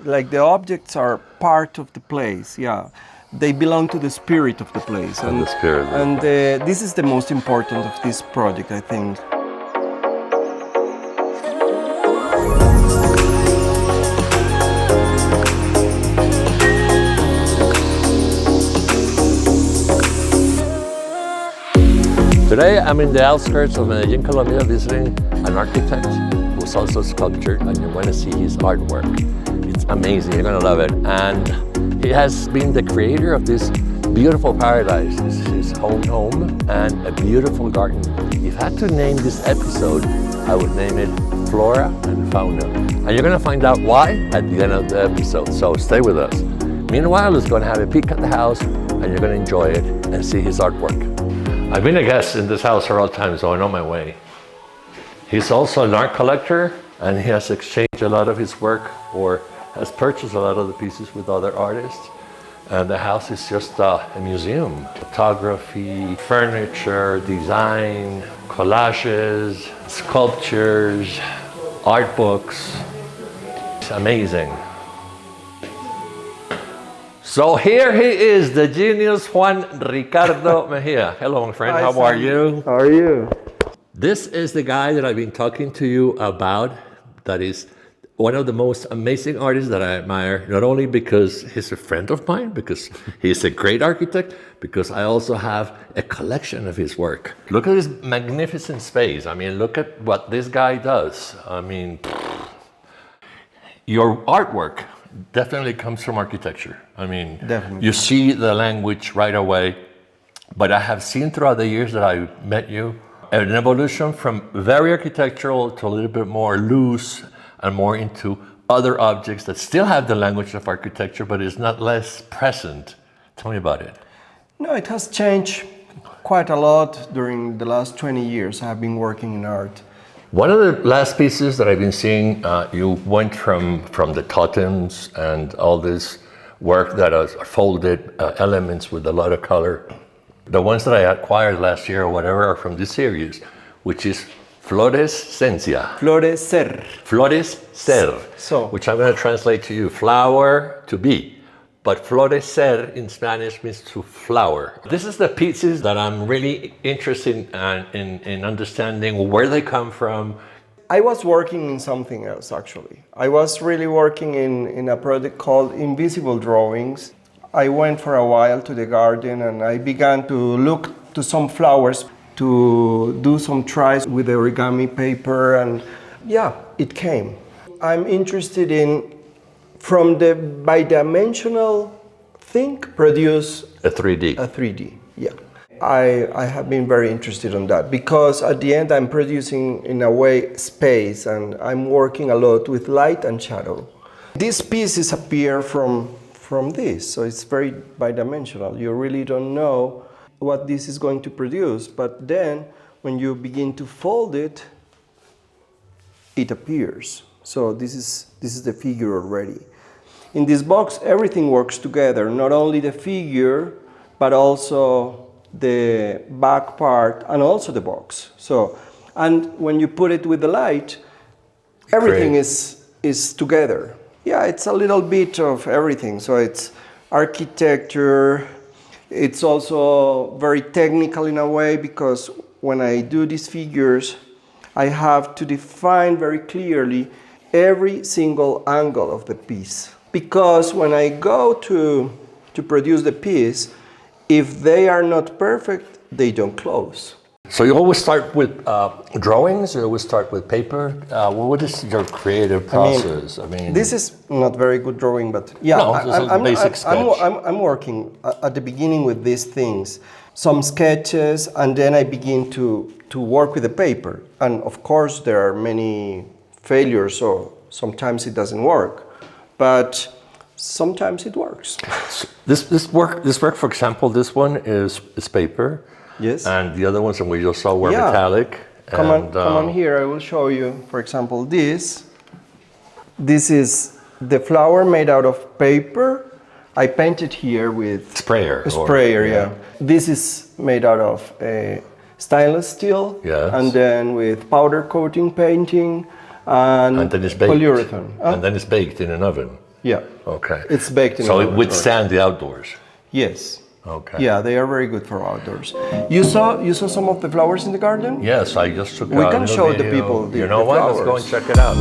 like the objects are part of the place, yeah. They belong to the spirit of the place. And the spirit. And this is the most important of this project, I think. Today I'm in the outskirts of Medellin, Colombia, visiting an architect who's also a sculptor, and you're going to see his artwork. It's amazing, you're going to love it. And he has been the creator of this beautiful paradise. This is his home and a beautiful garden. If I had to name this episode, I would name it Flora and Fauna. And you're going to find out why at the end of the episode, so stay with us. Meanwhile, we're going to have a peek at the house, and you're going to enjoy it and see his artwork. I've been a guest in this house several times, so I know my way. He's also an art collector, and he has exchanged a lot of his work or has purchased a lot of the pieces with other artists. And the house is just a museum. Photography, furniture, design, collages, sculptures, art books. It's amazing. So here he is, the genius Juan Ricardo Mejía. Hello, my friend. How are you? How are you? This is the guy that I've been talking to you about. That is one of the most amazing artists that I admire, not only because he's a friend of mine, because he's a great architect, because I also have a collection of his work. Look at this magnificent space. I mean, look at what this guy does. I mean, your artwork definitely comes from architecture. I mean, definitely. You see the language right away, but I have seen throughout the years that I met you an evolution from very architectural to a little bit more loose and more into other objects that still have the language of architecture, but is not less present. Tell me about it. No, it has changed quite a lot during the last 20 years. I have been working in art. One of the last pieces that I've been seeing, you went from the totems and all this work that are folded elements with a lot of color. The ones that I acquired last year or whatever are from this series, which is Florescencia. Florecer. Florecer, So, which I'm going to translate to you, flower to be. But florecer in Spanish means to flower. This is the pieces that I'm really interested in understanding where they come from. I was working in something else, actually. I was really working in a project called Invisible Drawings. I went for a while to the garden and I began to look to some flowers, to do some tries with the origami paper, and yeah, it came. I'm interested in, from the bidimensional thing, produce A 3D. A 3D, yeah. I have been very interested in that because at the end I'm producing, in a way, space, and I'm working a lot with light and shadow. These pieces appear from this, so it's very bidimensional. You really don't know what this is going to produce, but then when you begin to fold it, it appears. So this is the figure already. In this box, everything works together, not only the figure, but also the back part and also the box. So, and when you put it with the light, everything is together. Yeah, it's a little bit of everything. So it's architecture. It's also very technical in a way because when I do these figures, I have to define very clearly every single angle of the piece. Because when I go to produce the piece, if they are not perfect, they don't close. So you always start with drawings, you always start with paper. What is your creative process? I mean, this is not very good drawing, but yeah, no, I'm working at the beginning with these things, some sketches, and then I begin to work with the paper. And of course, there are many failures, so sometimes it doesn't work. But sometimes it works. This work, for example, this one is paper. Yes. And the other ones that we just saw were metallic. Come on here. I will show you. For example, this is the flower made out of paper. I painted here with sprayer. Yeah. This is made out of stainless steel. Yes. And then with powder coating painting. And then it's baked. Polyurethane. And then it's baked in an oven. Yeah. Okay. It's baked in So it laboratory. withstands the outdoors. Yes. Okay. Yeah, they are very good for outdoors. You saw some of the flowers in the garden? Yes, I just took We a can little show the video. people the- You know the what? Let's go and flowers. check it out.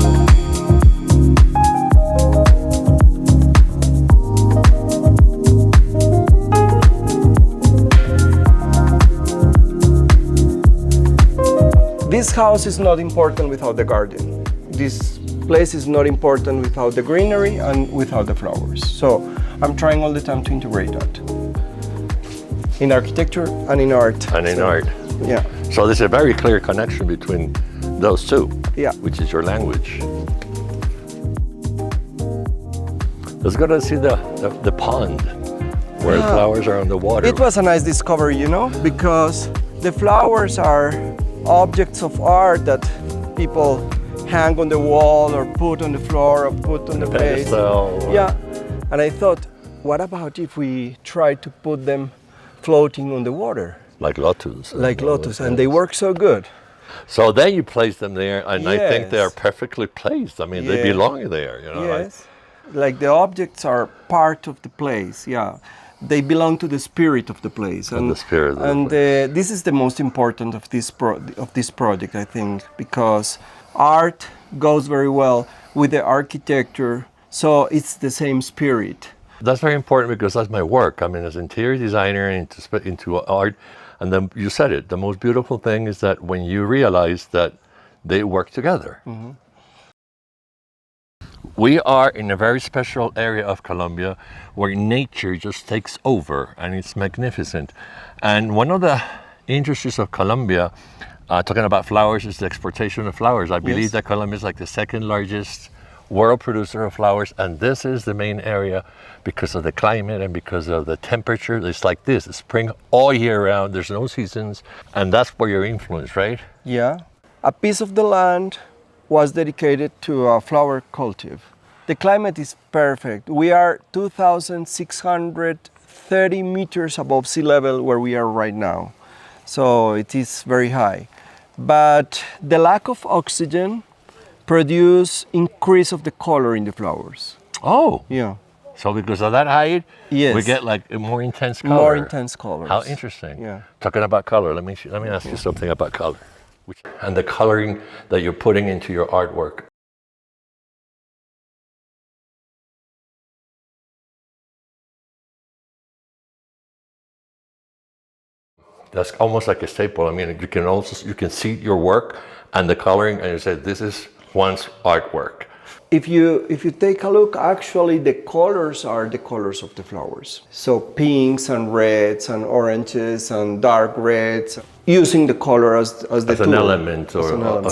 This house is not important without the garden. This place is not important without the greenery and without the flowers. So I'm trying all the time to integrate that in architecture and in art. And in art. Yeah. So there's a very clear connection between those two, Yeah. which is your language. Let's go to see the pond where the flowers are on the water. It was a nice discovery, you know, because the flowers are objects of art that people hang on the wall or put on the floor or put on the place. pedestal. Yeah. And I thought, what about if we try to put them floating on the water? Like lotus. Like lotus, and they work so good. So then you place them there, and I think they are Yes. perfectly placed. I mean, they Yeah. belong there, you know. Right? Yes. Like the objects are part of the place, yeah. They belong to the spirit of the place. And the spirit of the and place. This is the most important of this project, I think, because art goes very well with the architecture, so it's the same spirit. That's very important because that's my work. I mean, as interior designer and into art, and then you said it. The most beautiful thing is that when you realize that they work together. Mm-hmm. We are in a very special area of Colombia where nature just takes over, and it's magnificent. And one of the industries of Colombia, talking about flowers, is the exportation of flowers. I believe Yes. that Colombia is like the second largest world producer of flowers, and this is the main area because of the climate and because of the temperature. It's like this, it's spring all year round, there's no seasons, and that's where your influence, right? Yeah. A piece of the land was dedicated to a flower cultive. The climate is perfect. We are 2,630 meters above sea level where we are right now. So it is very high. But the lack of oxygen produce increase of the color in the flowers. Oh, Yeah. so because of that height, Yes. we get like a more intense color. More intense colors. How interesting. Yeah. Talking about color, let me ask you something about color. And the coloring that you're putting into your artwork. That's almost like a staple. I mean, you can see your work and the coloring, and you say this is Juan's artwork. If you take a look, actually the colors are the colors of the flowers. So pinks and reds and oranges and dark reds, using the color as the As tool. an element As an element.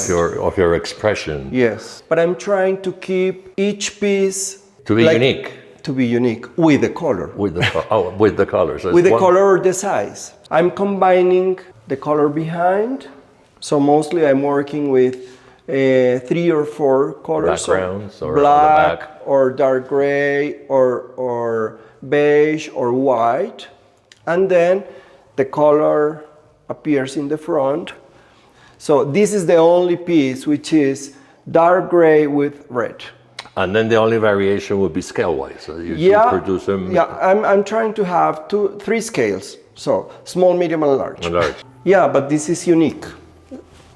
of your expression. Yes, but I'm trying to keep each piece To be unique. To be unique with the color. With the colors. With the color or the size. I'm combining the color behind. So mostly I'm working with 3 or 4 colors. Backgrounds so or on the black back. or dark gray or beige or white. And then the color appears in the front. So this is the only piece which is dark gray with red. And then the only variation would be scale-wise. So you produce them. Yeah, I'm trying to have 3 scales. So small, medium, and large. Large. Yeah, but this is unique.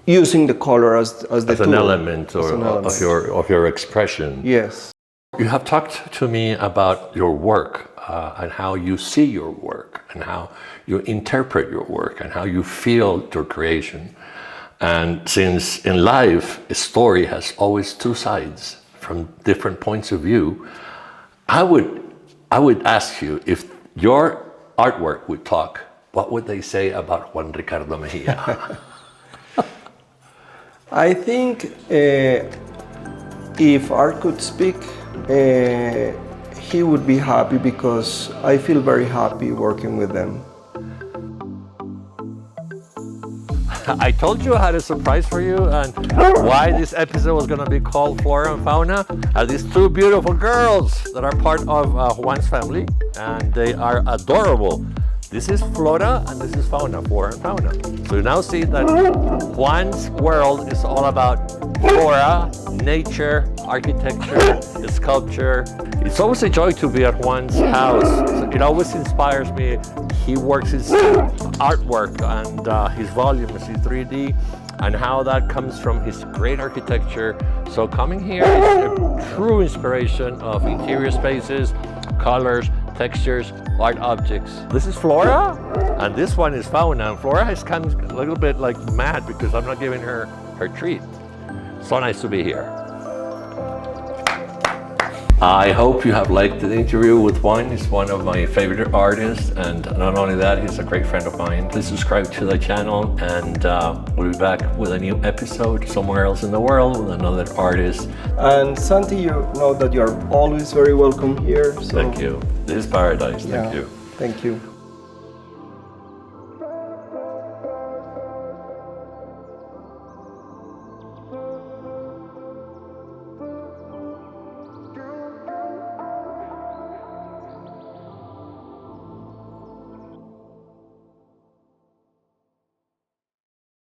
Using the color as the As tool. an element As an element. of your expression. Yes. You have talked to me about your work and how you see your work and how you interpret your work and how you feel your creation. And since in life a story has always 2 sides from different points of view, I would ask you, if your artwork would talk, what would they say about Juan Ricardo Mejía? I think if art could speak, he would be happy because I feel very happy working with them. I told you I had a surprise for you and why this episode was going to be called Flora and Fauna. These 2 beautiful girls that are part of Juan's family, and they are adorable. This is Flora and this is Fauna, Flora and Fauna. So you now see that Juan's world is all about flora, nature, architecture, the sculpture. It's always a joy to be at Juan's house. It always inspires me. He works his artwork and his volumes in 3D, and how that comes from his great architecture. So coming here is a true inspiration of interior spaces, colors, textures, art objects. This is Flora, and this one is Fauna. And Flora has come a little bit like mad because I'm not giving her her treat. So nice to be here. I hope you have liked the interview with Juan. He's one of my favorite artists, and not only that, he's a great friend of mine. Please subscribe to the channel, and we'll be back with a new episode somewhere else in the world with another artist. And Santi, you know that you are always very welcome here. So. Thank you. This is paradise. Thank you. Thank you.